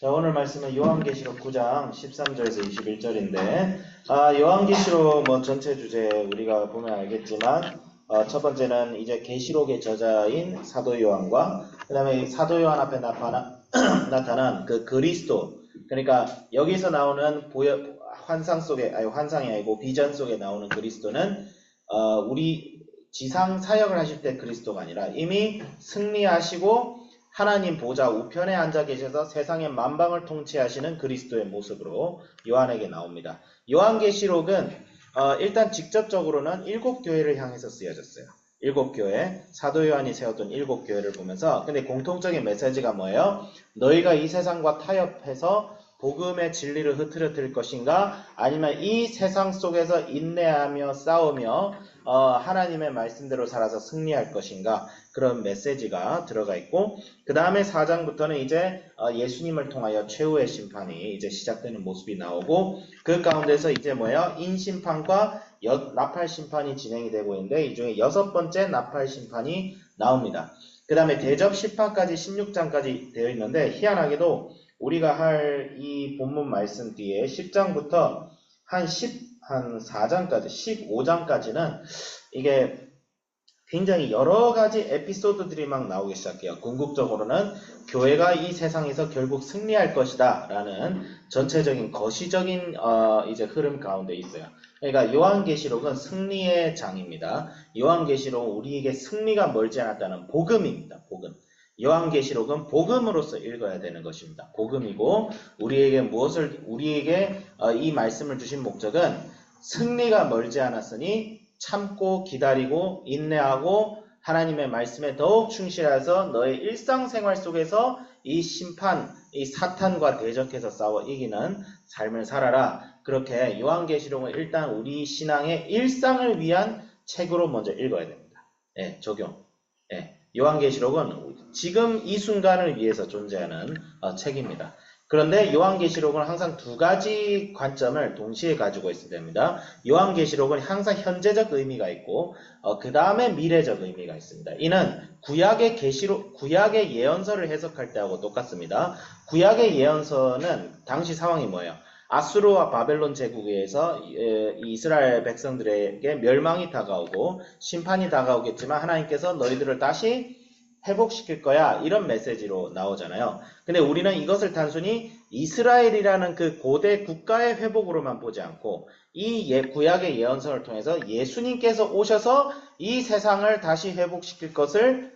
자, 오늘 말씀은 요한계시록 9장 13절에서 21절인데, 요한계시록 전체 주제 우리가 보면 알겠지만, 첫 번째는 이제 계시록의 저자인 사도 요한과, 그 다음에 사도 요한 앞에 나타난 그 그리스도, 그러니까 여기서 나오는 환상이 아니고 비전 속에 나오는 그리스도는, 우리 지상 사역을 하실 때 그리스도가 아니라 이미 승리하시고 하나님 보좌 우편에 앉아 계셔서 세상의 만방을 통치하시는 그리스도의 모습으로 요한에게 나옵니다. 요한계시록은 일단 직접적으로는 7교회를 향해서 쓰여졌어요. 7교회, 사도 요한이 세웠던 7교회를 보면서, 근데 공통적인 메시지가 뭐예요? 너희가 이 세상과 타협해서 복음의 진리를 흐트러뜨릴 것인가? 아니면 이 세상 속에서 인내하며 싸우며 하나님의 말씀대로 살아서 승리할 것인가? 그런 메시지가 들어가 있고, 그 다음에 4장부터는 이제 예수님을 통하여 최후의 심판이 이제 시작되는 모습이 나오고, 그 가운데서 이제 인심판과 나팔 심판이 진행이 되고 있는데, 이 중에 6번째 나팔 심판이 나옵니다. 그 다음에 대접 10판까지 16장까지 되어 있는데, 희한하게도 우리가 할 이 본문 말씀 뒤에 10장부터 한 4장까지, 15장까지는 이게 굉장히 여러 가지 에피소드들이 막 나오기 시작해요. 궁극적으로는 교회가 이 세상에서 결국 승리할 것이다 라는 전체적인 거시적인 이제 흐름 가운데 있어요. 그러니까 요한계시록은 승리의 장입니다. 요한계시록은 우리에게 승리가 멀지 않았다는 복음입니다. 복음. 요한계시록은 복음으로서 읽어야 되는 것입니다. 복음이고, 우리에게 이 말씀을 주신 목적은 승리가 멀지 않았으니 참고 기다리고 인내하고 하나님의 말씀에 더욱 충실해서 너의 일상생활 속에서 이 심판, 이 사탄과 대적해서 싸워 이기는 삶을 살아라. 그렇게 요한계시록은 일단 우리 신앙의 일상을 위한 책으로 먼저 읽어야 됩니다. 적용. 요한계시록은 지금 이 순간을 위해서 존재하는 책입니다. 그런데 요한계시록은 항상 두 가지 관점을 동시에 가지고 있어야 됩니다. 요한계시록은 항상 현재적 의미가 있고 그 다음에 미래적 의미가 있습니다. 이는 구약의 예언서를 해석할 때하고 똑같습니다. 구약의 예언서는 당시 상황이 뭐예요? 아수르와 바벨론 제국에 의해서 이스라엘 백성들에게 멸망이 다가오고 심판이 다가오겠지만 하나님께서 너희들을 다시 회복시킬 거야, 이런 메시지로 나오잖아요. 근데 우리는 이것을 단순히 이스라엘이라는 그 고대 국가의 회복으로만 보지 않고 이 구약의 예언서를 통해서 예수님께서 오셔서 이 세상을 다시 회복시킬 것을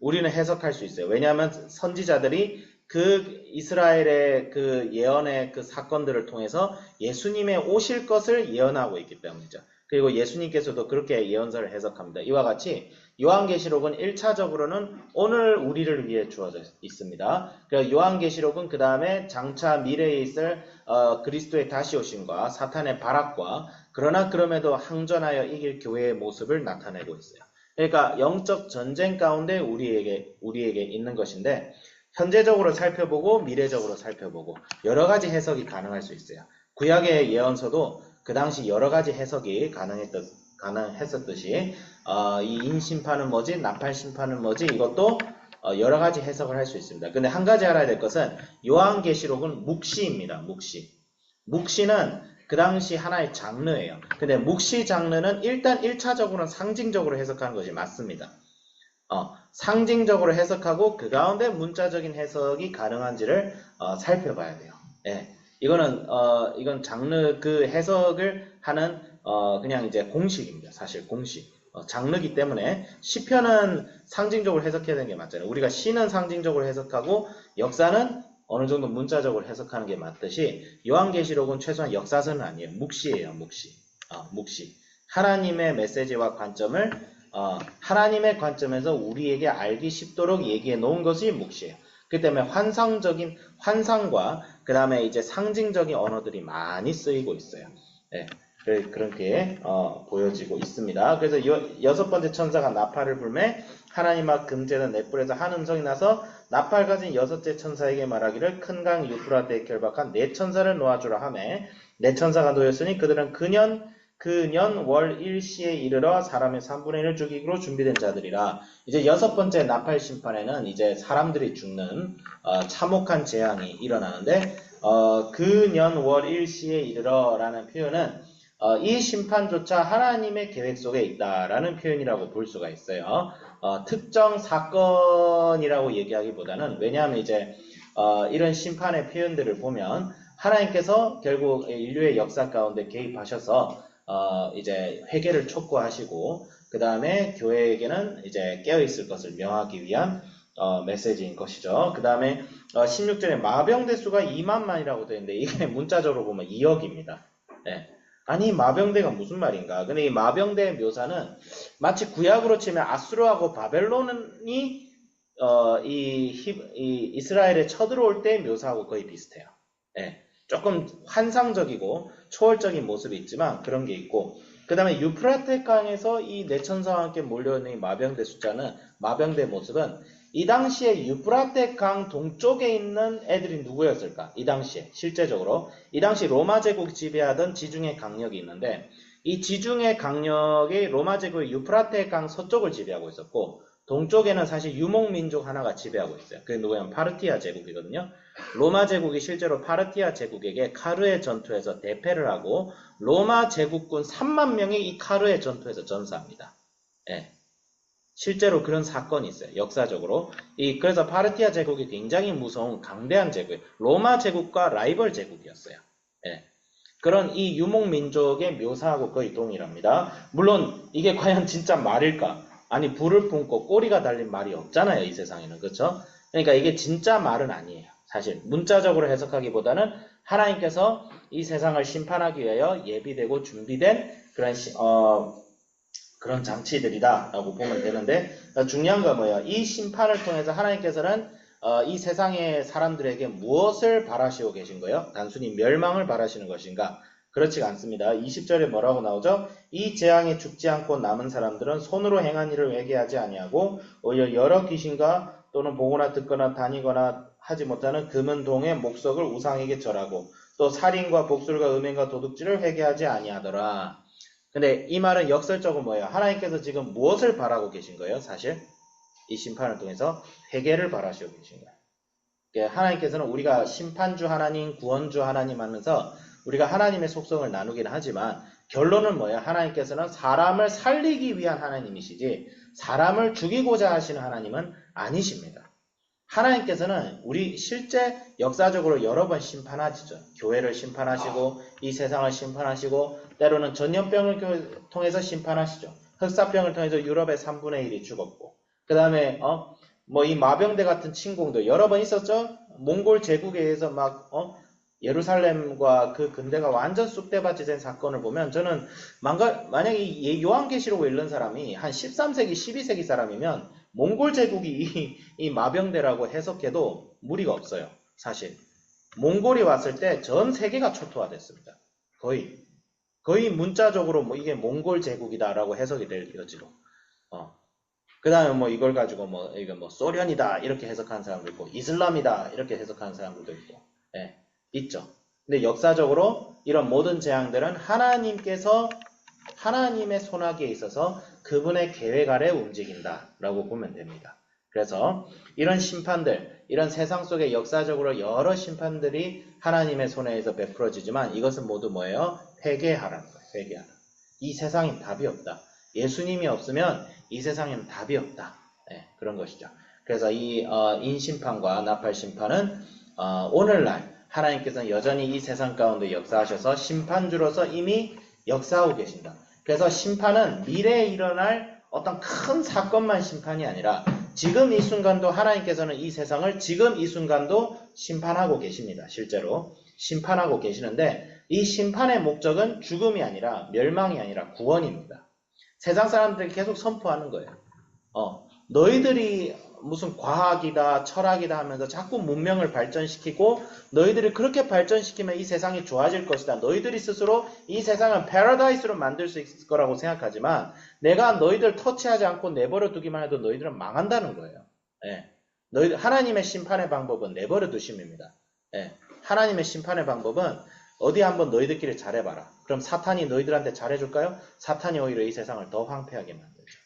우리는 해석할 수 있어요. 왜냐하면 선지자들이 그 이스라엘의 그 예언의 그 사건들을 통해서 예수님의 오실 것을 예언하고 있기 때문이죠. 그리고 예수님께서도 그렇게 예언서를 해석합니다. 이와 같이 요한계시록은 1차적으로는 오늘 우리를 위해 주어져 있습니다. 요한계시록은 그 다음에 장차 미래에 있을 그리스도의 다시 오심과 사탄의 발악과 그러나 그럼에도 항전하여 이길 교회의 모습을 나타내고 있어요. 그러니까 영적 전쟁 가운데 우리에게 있는 것인데, 현재적으로 살펴보고 미래적으로 살펴보고 여러 가지 해석이 가능할 수 있어요. 구약의 예언서도 그 당시 여러 가지 해석이 가능했었듯이 이 인심판은 뭐지? 나팔심판은 뭐지? 이것도 여러 가지 해석을 할 수 있습니다. 근데 한 가지 알아야 될 것은 요한계시록은 묵시입니다. 묵시는 그 당시 하나의 장르예요. 근데 묵시 장르는 일단 1차적으로는 상징적으로 해석하는 것이 맞습니다. 상징적으로 해석하고 그 가운데 문자적인 해석이 가능한지를 살펴봐야 돼요. 이건 장르 그 해석을 하는 그냥 이제 공식입니다. 사실 공식. 장르기 때문에 시편은 상징적으로 해석해야 되는 게 맞잖아요. 우리가 시는 상징적으로 해석하고 역사는 어느 정도 문자적으로 해석하는 게 맞듯이 요한계시록은 최소한 역사서는 아니에요. 묵시예요. 묵시. 하나님의 메시지와 관점을 하나님의 관점에서 우리에게 알기 쉽도록 얘기해 놓은 것이 묵시예요. 그 때문에 환상과 그 다음에 이제 상징적인 언어들이 많이 쓰이고 있어요. 그렇게 보여지고 있습니다. 그래서 6번째 천사가 나팔을 불매 하나님 앞 금제는 넷불에서 한 음성이 나서 나팔 가진 6째 천사에게 말하기를 큰 강 유프라테에 결박한 4천사를 놓아주라 하매 4천사가 놓였으니 그들은 근년 그 년 월 일시에 이르러 사람의 3분의 1을 죽이기로 준비된 자들이라. 이제 여섯 번째 나팔 심판에는 이제 사람들이 죽는 참혹한 재앙이 일어나는데 그 년 월 일시에 이르러라는 표현은 이 심판조차 하나님의 계획 속에 있다라는 표현이라고 볼 수가 있어요. 특정 사건이라고 얘기하기보다는 왜냐하면 이제 이런 심판의 표현들을 보면 하나님께서 결국 인류의 역사 가운데 개입하셔서 이제 회개를 촉구하시고 그 다음에 교회에게는 이제 깨어있을 것을 명하기 위한 메시지인 것이죠. 그 다음에 16절에 마병대 수가 2만만이라고 되어 있는데 이게 문자적으로 보면 2억입니다. 네. 아니 마병대가 무슨 말인가? 근데 이 마병대의 묘사는 마치 구약으로 치면 아수르하고 바벨론이 이 이스라엘에 쳐들어올 때 묘사하고 거의 비슷해요. 네. 조금 환상적이고 초월적인 모습이 있지만 그런 게 있고 그 다음에 유프라테 강에서 이 내천사와 함께 몰려오는 이 마병대 숫자는 마병대 모습은 이 당시에 유프라테 강 동쪽에 있는 애들이 누구였을까? 이 당시에 실제적으로 이 당시 로마 제국이 지배하던 지중해 강력이 있는데 이 지중해 강력이 로마 제국이 유프라테 강 서쪽을 지배하고 있었고 동쪽에는 사실 유목민족 하나가 지배하고 있어요. 그게 누구냐면 파르티아 제국이거든요. 로마 제국이 실제로 파르티아 제국에게 카르의 전투에서 대패를 하고 로마 제국군 3만 명이 이 카르의 전투에서 전사합니다. 예. 실제로 그런 사건이 있어요. 역사적으로. 그래서 파르티아 제국이 굉장히 무서운 강대한 제국이에요. 로마 제국과 라이벌 제국이었어요. 예. 그런 이 유목민족의 묘사하고 거의 동일합니다. 물론 이게 과연 진짜 말일까? 아니 불을 뿜고 꼬리가 달린 말이 없잖아요. 이 세상에는. 그렇죠? 그러니까 이게 진짜 말은 아니에요. 사실 문자적으로 해석하기보다는 하나님께서 이 세상을 심판하기 위하여 예비되고 준비된 그런 장치들이다라고 보면 되는데 중요한 건 뭐예요? 이 심판을 통해서 하나님께서는 이 세상의 사람들에게 무엇을 바라시고 계신 거예요? 단순히 멸망을 바라시는 것인가? 그렇지가 않습니다. 20절에 뭐라고 나오죠? 이 재앙에 죽지 않고 남은 사람들은 손으로 행한 일을 회개하지 아니하고 오히려 여러 귀신과 또는 보거나 듣거나 다니거나 하지 못하는 금은 동의 목석을 우상에게 절하고 또 살인과 복술과 음행과 도둑질을 회개하지 아니하더라. 근데 이 말은 역설적으로 뭐예요? 하나님께서 지금 무엇을 바라고 계신 거예요? 사실 이 심판을 통해서 회개를 바라시고 계신 거예요. 하나님께서는 우리가 심판주 하나님, 구원주 하나님 하면서 우리가 하나님의 속성을 나누긴 하지만 결론은 뭐예요? 하나님께서는 사람을 살리기 위한 하나님이시지 사람을 죽이고자 하시는 하나님은 아니십니다. 하나님께서는 우리 실제 역사적으로 여러 번 심판하시죠. 교회를 심판하시고 이 세상을 심판하시고 때로는 전염병을 통해서 심판하시죠. 흑사병을 통해서 유럽의 3분의 1이 죽었고 그 다음에 이 마병대 같은 침공도 여러 번 있었죠. 몽골 제국에 의해서 예루살렘과 그 근대가 완전 쑥대밭이 된 사건을 보면 저는 만약에 요한계시록을 읽는 사람이 한 13세기, 12세기 사람이면 몽골 제국이 이 마병대라고 해석해도 무리가 없어요. 사실 몽골이 왔을 때 전 세계가 초토화됐습니다. 거의 문자적으로 이게 몽골 제국이다라고 해석이 될 여지로. 그 다음에 이걸 가지고 이게 소련이다 이렇게 해석하는 사람도 있고 이슬람이다 이렇게 해석하는 사람들도 있고. 예. 있죠. 근데 역사적으로 이런 모든 재앙들은 하나님께서 하나님의 손아귀에 있어서 그분의 계획 아래 움직인다라고 보면 됩니다. 그래서 이런 심판들, 이런 세상 속에 역사적으로 여러 심판들이 하나님의 손에서 베풀어지지만 이것은 모두 뭐예요? 회개하라는 거예요. 회개하라. 이 세상엔 답이 없다. 예수님이 없으면 이 세상에는 답이 없다. 네, 그런 것이죠. 그래서 이 인심판과 나팔심판은 오늘날 하나님께서는 여전히 이 세상 가운데 역사하셔서 심판주로서 이미 역사하고 계신다. 그래서 심판은 미래에 일어날 어떤 큰 사건만 심판이 아니라 지금 이 순간도 하나님께서는 이 세상을 지금 이 순간도 심판하고 계십니다. 실제로 심판하고 계시는데 이 심판의 목적은 죽음이 아니라 멸망이 아니라 구원입니다. 세상 사람들이 계속 선포하는 거예요. 너희들이 무슨 과학이다 철학이다 하면서 자꾸 문명을 발전시키고 너희들이 그렇게 발전시키면 이 세상이 좋아질 것이다. 너희들이 스스로 이 세상을 패러다이스로 만들 수 있을 거라고 생각하지만 내가 너희들 터치하지 않고 내버려 두기만 해도 너희들은 망한다는 거예요. 예. 하나님의 심판의 방법은 내버려 두심입니다. 예. 하나님의 심판의 방법은 어디 한번 너희들끼리 잘해봐라. 그럼 사탄이 너희들한테 잘해줄까요? 사탄이 오히려 이 세상을 더 황폐하게 만들죠.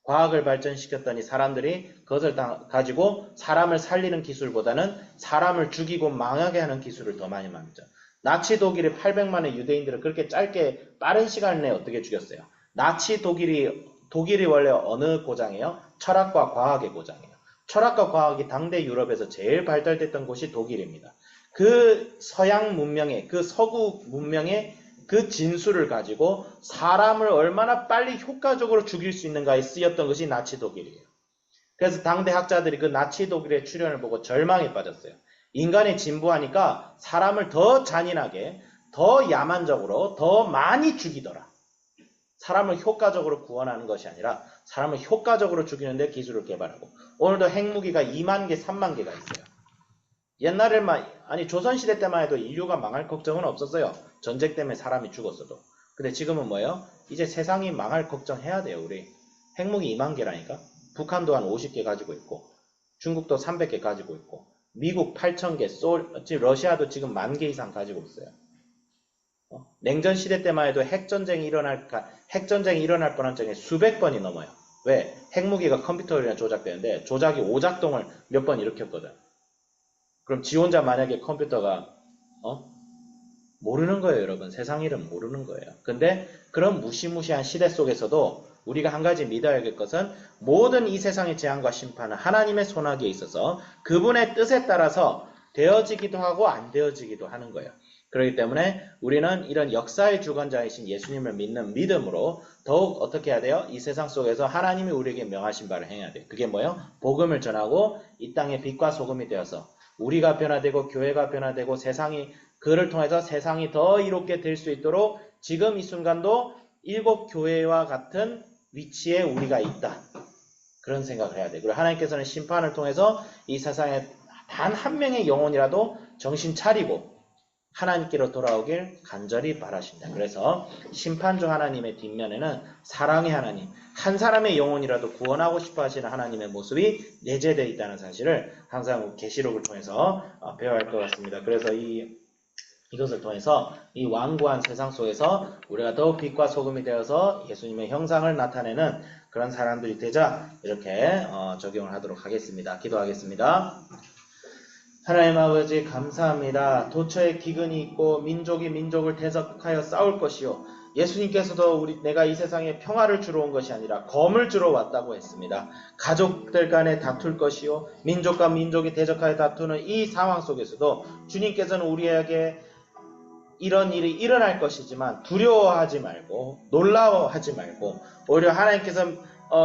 과학을 발전시켰더니 사람들이 그것을 가지고 사람을 살리는 기술보다는 사람을 죽이고 망하게 하는 기술을 더 많이 만들죠. 나치 독일이 800만의 유대인들을 그렇게 짧게 빠른 시간 내에 어떻게 죽였어요? 나치 독일이 원래 어느 고장이에요? 철학과 과학의 고장이에요. 철학과 과학이 당대 유럽에서 제일 발달됐던 곳이 독일입니다. 그 서양 문명의, 그 서구 문명의 그 진수를 가지고 사람을 얼마나 빨리 효과적으로 죽일 수 있는가에 쓰였던 것이 나치 독일이에요. 그래서 당대 학자들이 그 나치 독일의 출현을 보고 절망에 빠졌어요. 인간이 진보하니까 사람을 더 잔인하게, 더 야만적으로, 더 많이 죽이더라. 사람을 효과적으로 구원하는 것이 아니라 사람을 효과적으로 죽이는데 기술을 개발하고, 오늘도 핵무기가 2만 개, 3만 개가 있어요. 옛날에만, 아니 조선시대 때만 해도 인류가 망할 걱정은 없었어요. 전쟁 때문에 사람이 죽었어도. 근데 지금은 뭐예요? 이제 세상이 망할 걱정해야 돼요. 우리 핵무기 2만 개라니까. 북한도 한 50개 가지고 있고, 중국도 300개 가지고 있고, 미국 8,000개, 러시아도 지금 10,000개 이상 가지고 있어요. 냉전 시대 때만 해도 핵전쟁이 일어날 뻔한 적이 수백 번이 넘어요. 왜? 핵무기가 컴퓨터로 조작되는데 조작이 오작동을 몇 번 일으켰거든. 그럼 지 혼자 만약에 컴퓨터가 모르는 거예요, 여러분. 세상 일은 모르는 거예요. 근데 그런 무시무시한 시대 속에서도 우리가 한 가지 믿어야 할 것은 모든 이 세상의 재앙과 심판은 하나님의 손아귀에 있어서 그분의 뜻에 따라서 되어지기도 하고 안 되어지기도 하는 거예요. 그렇기 때문에 우리는 이런 역사의 주관자이신 예수님을 믿는 믿음으로 더욱 어떻게 해야 돼요? 이 세상 속에서 하나님이 우리에게 명하신 바를 행해야 돼요. 그게 뭐예요? 복음을 전하고 이 땅의 빛과 소금이 되어서 우리가 변화되고 교회가 변화되고 세상이 그를 통해서 세상이 더 이롭게 될 수 있도록 지금 이 순간도 7 교회와 같은 위치에 우리가 있다. 그런 생각을 해야 돼요. 그리고 하나님께서는 심판을 통해서 이 세상에 단 한 명의 영혼이라도 정신 차리고 하나님께로 돌아오길 간절히 바라신다. 그래서 심판주 하나님의 뒷면에는 사랑의 하나님, 한 사람의 영혼이라도 구원하고 싶어 하시는 하나님의 모습이 내재되어 있다는 사실을 항상 계시록을 통해서 배워야 할 것 같습니다. 그래서 이것을 통해서 이 완고한 세상 속에서 우리가 더욱 빛과 소금이 되어서 예수님의 형상을 나타내는 그런 사람들이 되자 이렇게 적용을 하도록 하겠습니다. 기도하겠습니다. 하나님 아버지 감사합니다. 도처에 기근이 있고 민족이 민족을 대적하여 싸울 것이요. 예수님께서도 내가 이 세상에 평화를 주러 온 것이 아니라 검을 주러 왔다고 했습니다. 가족들 간에 다툴 것이요. 민족과 민족이 대적하여 다투는 이 상황 속에서도 주님께서는 우리에게 이런 일이 일어날 것이지만 두려워하지 말고 놀라워하지 말고 오히려 하나님께서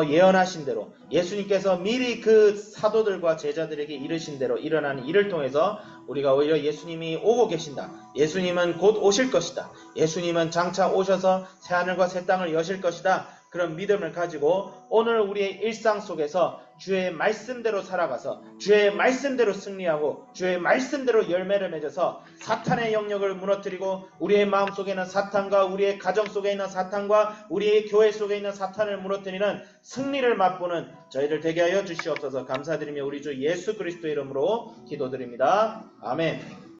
예언하신 대로 예수님께서 미리 그 사도들과 제자들에게 이르신 대로 일어나는 일을 통해서 우리가 오히려 예수님이 오고 계신다. 예수님은 곧 오실 것이다. 예수님은 장차 오셔서 새하늘과 새 땅을 여실 것이다. 그런 믿음을 가지고 오늘 우리의 일상 속에서 주의 말씀대로 살아가서 주의 말씀대로 승리하고 주의 말씀대로 열매를 맺어서 사탄의 영역을 무너뜨리고 우리의 마음속에 있는 사탄과 우리의 가정 속에 있는 사탄과 우리의 교회 속에 있는 사탄을 무너뜨리는 승리를 맛보는 저희들 되게 하여 주시옵소서. 감사드리며 우리 주 예수 그리스도의 이름으로 기도드립니다. 아멘.